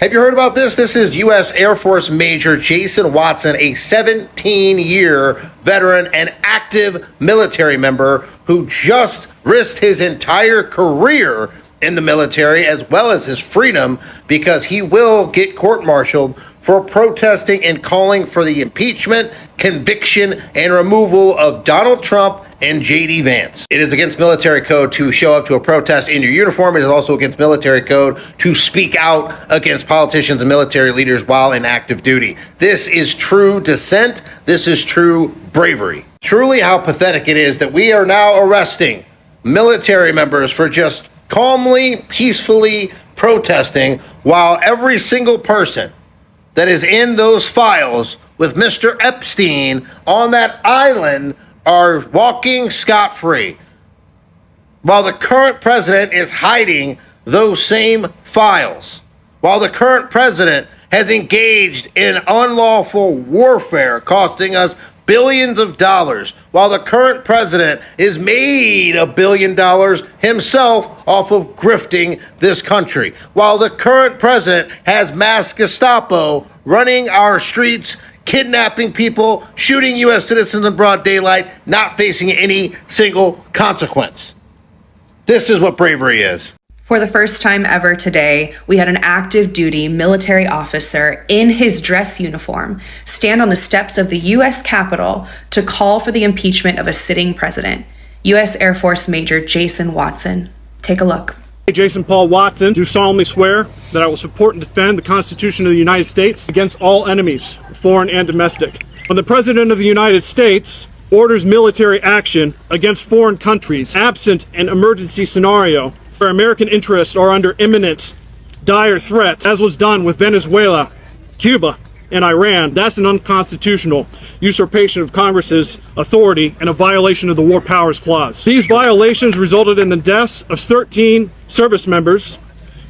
Have you heard about this? This is U.S. Air Force Major Jason Watson, a 17-year veteran and active military member who just risked his entire career in the military as well as his freedom because he will get court-martialed for protesting and calling for the impeachment, conviction, and removal of Donald Trump and J.D. Vance. It is against military code to show up to a protest in your uniform. It is also against military code to speak out against politicians and military leaders while in active duty. This is true dissent. This is true bravery. Truly how pathetic it is that we are now arresting military members for just calmly, peacefully protesting while every single person that is in those files with Mr. Epstein on that island are walking scot-free, while the current president is hiding those same files, while the current president has engaged in unlawful warfare costing us billions of dollars, while the current president is made $1 billion himself off of grifting this country, while the current president has mass Gestapo running our streets, kidnapping people, shooting U.S. citizens in broad daylight, not facing any single consequence. This is what bravery is. For the first time ever today, we had an active duty military officer in his dress uniform stand on the steps of the U.S. Capitol to call for the impeachment of a sitting president, U.S. Air Force Major Jason Watson. Take a look. Jason Paul Watson, do solemnly swear that I will support and defend the Constitution of the United States against all enemies, foreign and domestic. When the President of the United States orders military action against foreign countries, absent an emergency scenario where American interests are under imminent, dire threat, as was done with Venezuela, Cuba, and Iran, that's an unconstitutional usurpation of Congress's authority and a violation of the War Powers Clause. These violations resulted in the deaths of 13 service members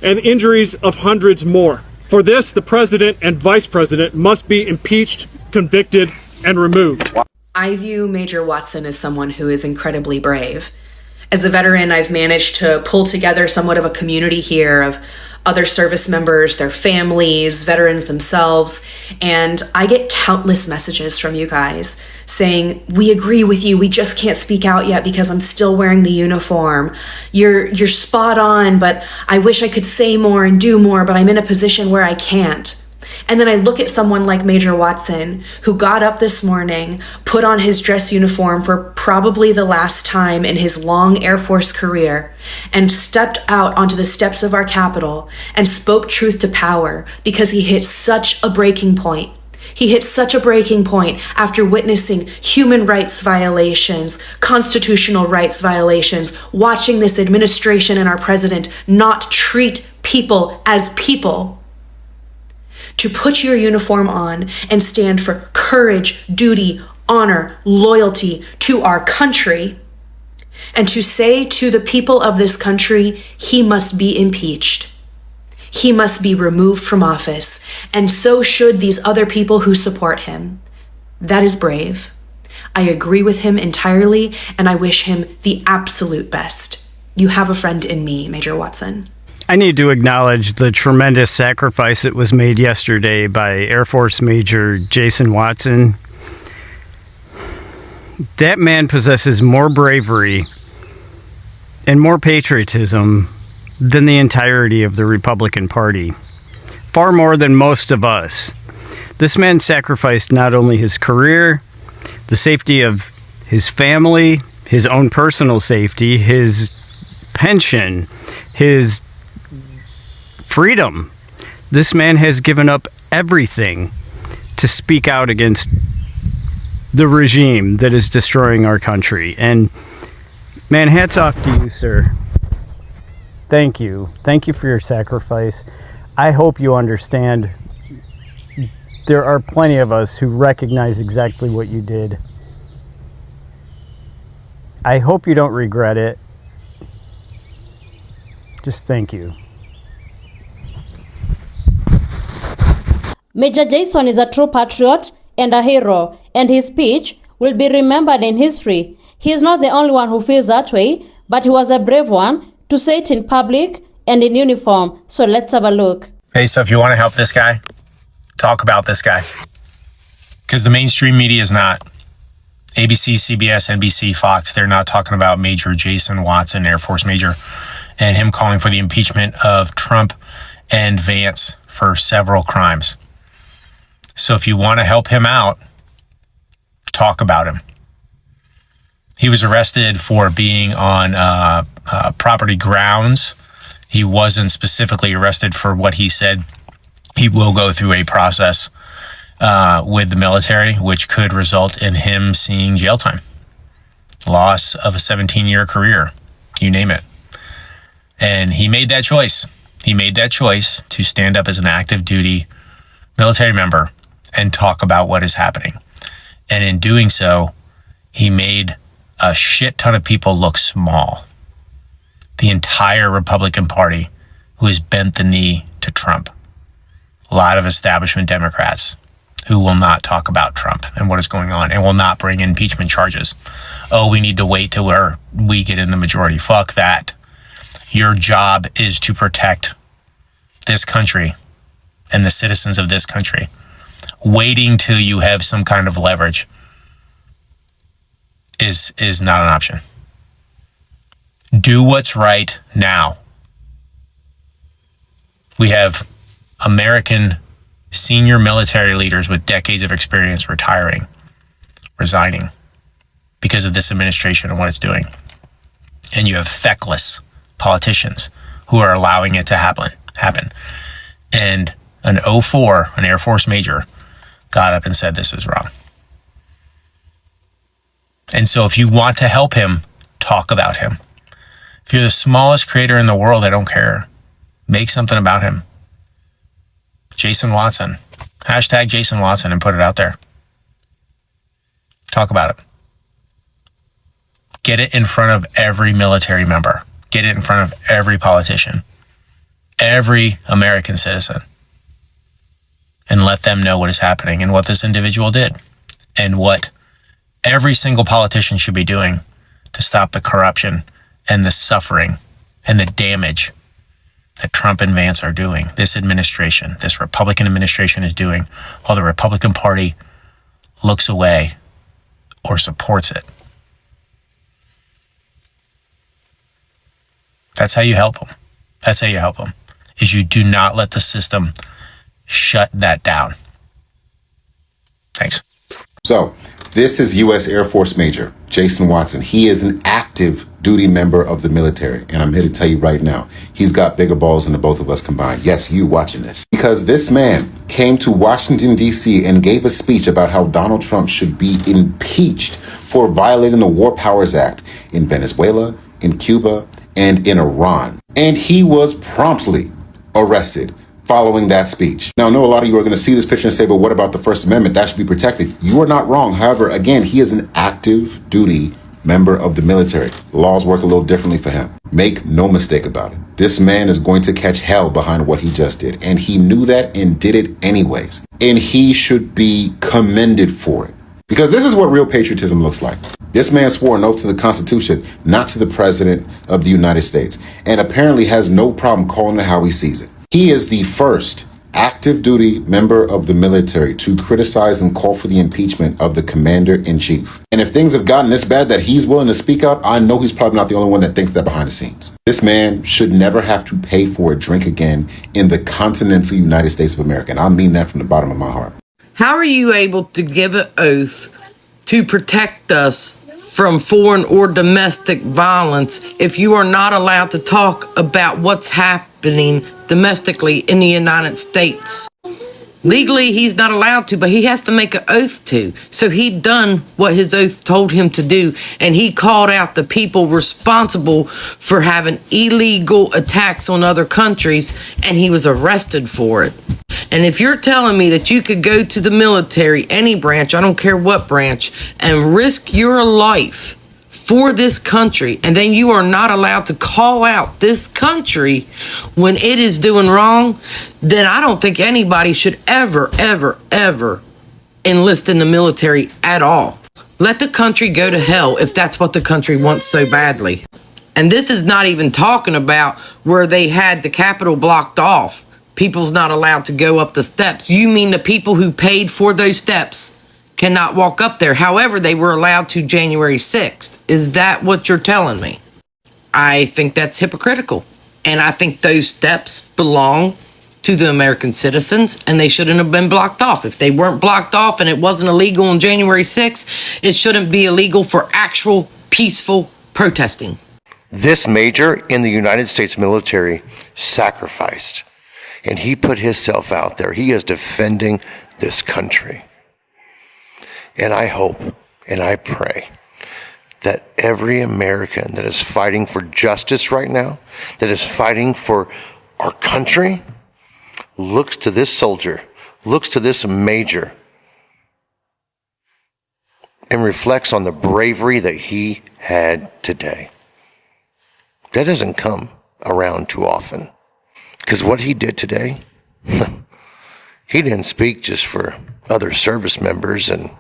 and the injuries of hundreds more. For this, the President and Vice President must be impeached, convicted, and removed. I view Major Watson as someone who is incredibly brave. As a veteran, I've managed to pull together somewhat of a community here of other service members, their families, veterans themselves, and I get countless messages from you guys saying, we agree with you, we just can't speak out yet because I'm still wearing the uniform. You're spot on, but I wish I could say more and do more, but I'm in a position where I can't. And then I look at someone like Major Watson, who got up this morning, put on his dress uniform for probably the last time in his long Air Force career, and stepped out onto the steps of our Capitol and spoke truth to power because he hit such a breaking point. He hit such a breaking point after witnessing human rights violations, constitutional rights violations, watching this administration and our president not treat people as people. To put your uniform on and stand for courage, duty, honor, loyalty to our country, and to say to the people of this country, he must be impeached. He must be removed from office, and so should these other people who support him. That is brave. I agree with him entirely, and I wish him the absolute best. You have a friend in me, Major Watson. I need to acknowledge the tremendous sacrifice that was made yesterday by Air Force Major Jason Watson. That man possesses more bravery and more patriotism than the entirety of the Republican Party. Far more than most of us. This man sacrificed not only his career, the safety of his family, his own personal safety, his pension, his freedom. This man has given up everything to speak out against the regime that is destroying our country. And man, hats off to you, sir. Thank you. Thank you for your sacrifice. I hope you understand there are plenty of us who recognize exactly what you did. I hope you don't regret it. Just thank you. Major Jason is a true patriot and a hero, and his speech will be remembered in history. He is not the only one who feels that way, but he was a brave one to say it in public and in uniform. So let's have a look. Hey, so if you want to help this guy, talk about this guy. Because the mainstream media is not. ABC, CBS, NBC, Fox, they're not talking about Major Jason Watson, Air Force Major, and him calling for the impeachment of Trump and Vance for several crimes. So if you want to help him out, talk about him. He was arrested for being on property grounds. He wasn't specifically arrested for what he said. He will go through a process with the military, which could result in him seeing jail time, loss of a 17-year career, you name it. And he made that choice. He made that choice to stand up as an active duty military member and talk about what is happening. And in doing so, he made a shit ton of people look small. The entire Republican Party, who has bent the knee to Trump. A lot of establishment Democrats who will not talk about Trump and what is going on and will not bring impeachment charges. Oh, we need to wait till we get in the majority. Fuck that. Your job is to protect this country and the citizens of this country. Waiting till you have some kind of leverage is not an option. Do what's right now. We have American senior military leaders with decades of experience retiring, resigning because of this administration and what it's doing. And you have feckless politicians who are allowing it to happen. And an 04, an Air Force major, got up and said this is wrong. And so if you want to help him, talk about him. If you're the smallest creator in the world, I don't care. Make something about him. Jason Watson. Hashtag Jason Watson and put it out there. Talk about it. Get it in front of every military member. Get it in front of every politician. Every American citizen. And let them know what is happening and what this individual did. And what every single politician should be doing to stop the corruption and the suffering and the damage that Trump and Vance are doing, this administration, this Republican administration is doing, while the Republican Party looks away or supports it. That's how you help them. That's how you help them, is you do not let the system shut that down. Thanks. So, this is U.S. Air Force Major Jason Watson. He is an active duty member of the military. And I'm here to tell you right now, he's got bigger balls than the both of us combined. Yes, you watching this. Because this man came to Washington, D.C. and gave a speech about how Donald Trump should be impeached for violating the War Powers Act in Venezuela, in Cuba, and in Iran. And he was promptly arrested following that speech. Now, I know a lot of you are going to see this picture and say, but what about the First Amendment? That should be protected. You are not wrong. However, again, he is an active duty member of the military. Laws work a little differently for him. Make no mistake about it. This man is going to catch hell behind what he just did. And he knew that and did it anyways. And he should be commended for it. Because this is what real patriotism looks like. This man swore an oath to the Constitution, not to the President of the United States, and apparently has no problem calling it how he sees it. He is the first active duty member of the military to criticize and call for the impeachment of the commander-in-chief. And if things have gotten this bad that he's willing to speak out, I know he's probably not the only one that thinks that behind the scenes. This man should never have to pay for a drink again in the continental United States of America. And I mean that from the bottom of my heart. How are you able to give an oath to protect us from foreign or domestic violence if you are not allowed to talk about what's happening domestically in the United States? Legally, he's not allowed to, but he has to make an oath to. So he done what his oath told him to do, and he called out the people responsible for having illegal attacks on other countries, and he was arrested for it. And if you're telling me that you could go to the military, any branch, I don't care what branch, and risk your life for this country, and then you are not allowed to call out this country when it is doing wrong, then I don't think anybody should ever enlist in the military at all. Let the country go to hell if that's what the country wants so badly. And this is not even talking about where they had the Capitol blocked off. people's not allowed to go up the steps. You mean the people who paid for those steps cannot walk up there? However, they were allowed to January 6th. Is that what you're telling me? I think that's hypocritical. And I think those steps belong to the American citizens, and they shouldn't have been blocked off. If they weren't blocked off and it wasn't illegal on January 6th, it shouldn't be illegal for actual peaceful protesting. This major in the United States military sacrificed, and he put himself out there. He is defending this country. And I hope and I pray that every American that is fighting for justice right now, that is fighting for our country, looks to this soldier, looks to this major, and reflects on the bravery that he had today. That doesn't come around too often. Because what he did today, he didn't speak just for other service members and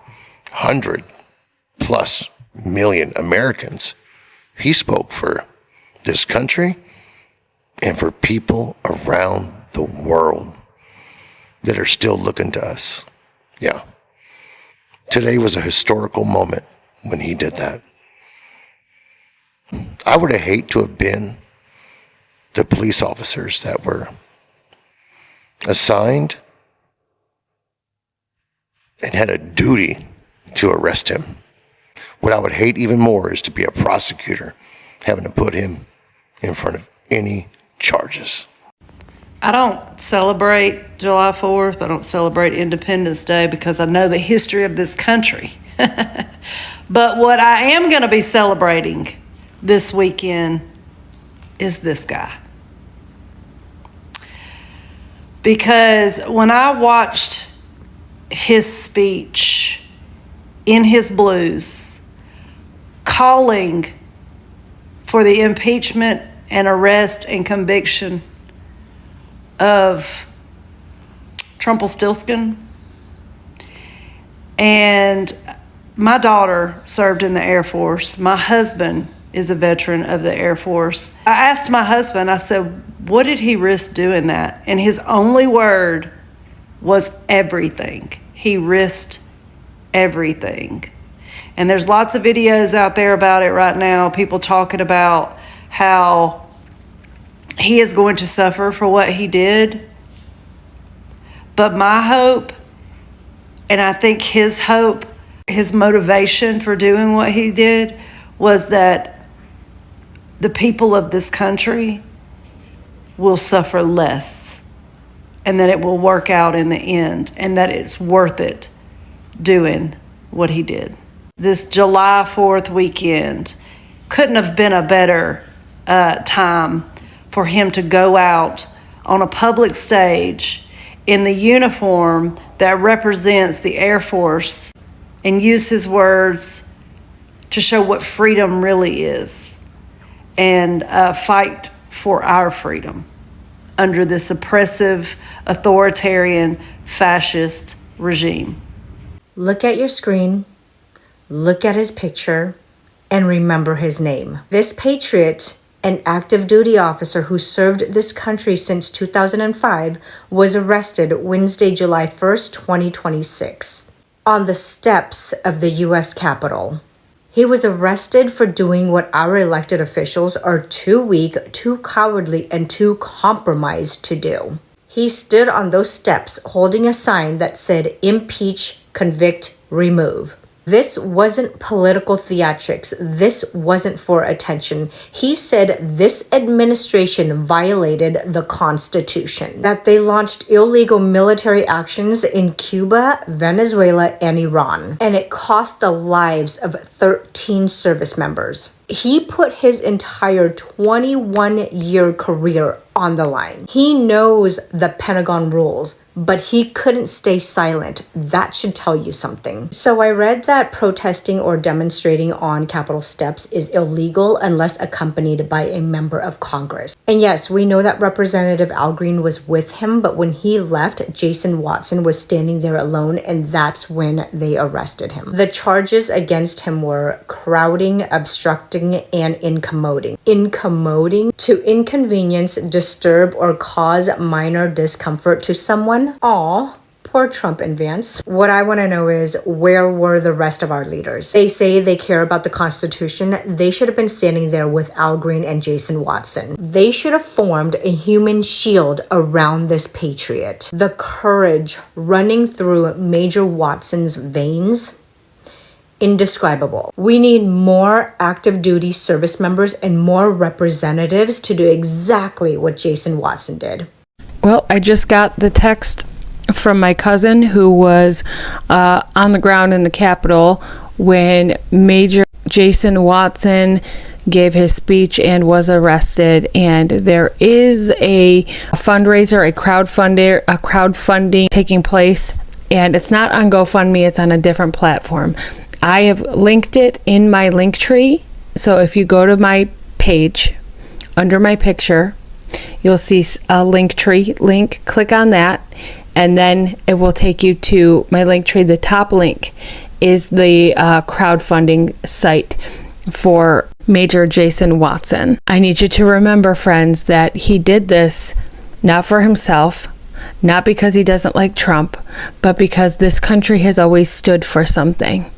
100+ million Americans. He spoke for this country and for people around the world that are still looking to us. Yeah. Today was a historical moment when he did that. I would have hated to have been the police officers that were assigned and had a duty to arrest him. What I would hate even more is to be a prosecutor having to put him in front of any charges. I don't celebrate July 4th. I don't celebrate Independence Day because I know the history of this country. But what I am going to be celebrating this weekend is this guy. Because when I watched his speech in his blues, calling for the impeachment and arrest and conviction of Trumpelstiltskin, and my daughter served in the Air Force. My husband is a veteran of the Air Force. I asked my husband, I said, what did he risk doing that? And his only word was everything. He risked everything. And there's lots of videos out there about it right now, people talking about how he is going to suffer for what he did. But my hope, and I think his hope, his motivation for doing what he did, was that the people of this country will suffer less, and that it will work out in the end, and that it's worth it doing what he did. This July 4th weekend couldn't have been a better time for him to go out on a public stage in the uniform that represents the Air Force and use his words to show what freedom really is, and fight for our freedom under this oppressive, authoritarian, fascist regime. Look at your screen, look at his picture, and remember his name. This patriot, an active duty officer who served this country since 2005, was arrested Wednesday, July 1st, 2026, on the steps of the U.S. Capitol. He was arrested for doing what our elected officials are too weak, too cowardly, and too compromised to do. He stood on those steps holding a sign that said, "Impeach, convict, remove." This wasn't political theatrics. This wasn't for attention. He said this administration violated the Constitution, that they launched illegal military actions in Cuba, Venezuela, and Iran, and it cost the lives of 13 service members. He put his entire 21-year career on the line. He knows the Pentagon rules, but he couldn't stay silent. That should tell you something. So I read that protesting or demonstrating on Capitol steps is illegal unless accompanied by a member of Congress. And yes, we know that Representative Al Green was with him, but when he left, Jason Watson was standing there alone, and that's when they arrested him. The charges against him were crowding, obstructing, disrupting, and incommoding. Incommoding, to inconvenience, disturb, or cause minor discomfort to someone. Aw, poor Trump and Vance. What I want to know is, where were the rest of our leaders? They say they care about the Constitution. They should have been standing there with Al Green and Jason Watson. They should have formed a human shield around this patriot. The courage running through Major Watson's veins, indescribable. We need more active duty service members and more representatives to do exactly what Jason Watson did. Well, I just got the text from my cousin who was on the ground in the Capitol when Major Jason Watson gave his speech and was arrested. And there is a fundraiser, a crowdfunding taking place. And it's not on GoFundMe, it's on a different platform. I have linked it in my link tree. So if you go to my page, under my picture, you'll see a link tree link. Click on that, and then it will take you to my link tree. The top link is the crowdfunding site for Major Jason Watson. I need you to remember, friends, that he did this not for himself, not because he doesn't like Trump, but because this country has always stood for something.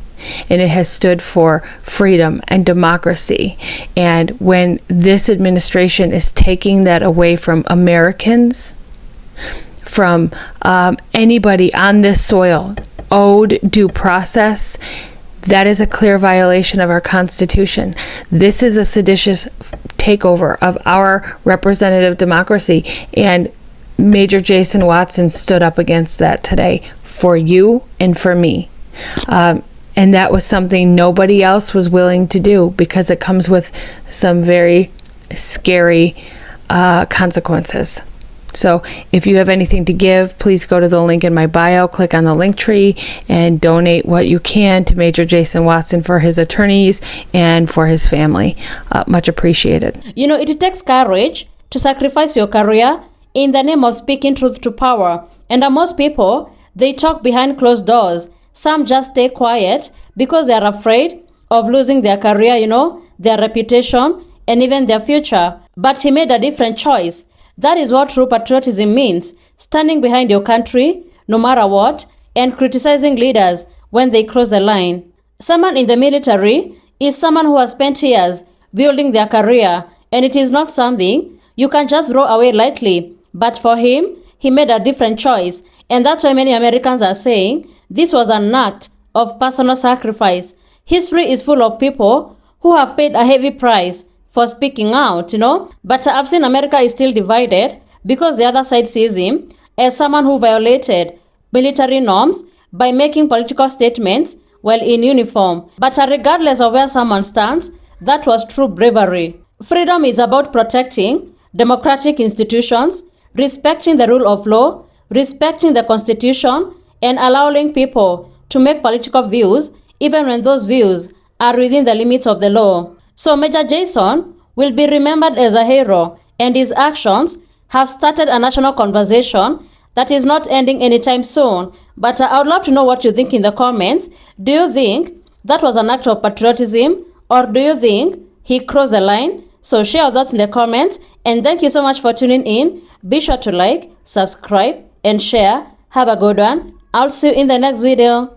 And it has stood for freedom and democracy. And when this administration is taking that away from Americans, from anybody on this soil owed due process, that is a clear violation of our Constitution. This is a seditious takeover of our representative democracy. And Major Jason Watson stood up against that today for you and for me. And that was something nobody else was willing to do because it comes with some very scary consequences. So if you have anything to give, please go to the link in my bio, click on the link tree, and donate what you can to Major Jason Watson for his attorneys and for his family. Much appreciated. You know, it takes courage to sacrifice your career in the name of speaking truth to power. And most people, they talk behind closed doors. Some just stay quiet because they are afraid of losing their career, their reputation, and even their future. But he made a different choice. That is what true patriotism means. Standing behind your country, no matter what, and criticizing leaders when they cross the line. Someone in the military is someone who has spent years building their career, and it is not something you can just throw away lightly. But for him, he made a different choice. And that's why many Americans are saying this was an act of personal sacrifice. History is full of people who have paid a heavy price for speaking out, But I've seen America is still divided because the other side sees him as someone who violated military norms by making political statements while in uniform. But regardless of where someone stands, that was true bravery. Freedom is about protecting democratic institutions, respecting the rule of law, respecting the Constitution, and allowing people to make political views even when those views are within the limits of the law. So Major Jason will be remembered as a hero, and his actions have started a national conversation that is not ending anytime soon. But I would love to know what you think in the comments. Do you think that was an act of patriotism, or do you think he crossed the line? So share your thoughts in the comments, and thank you so much for tuning in. Be sure to like, subscribe, and share. Have a good one. I'll see you in the next video.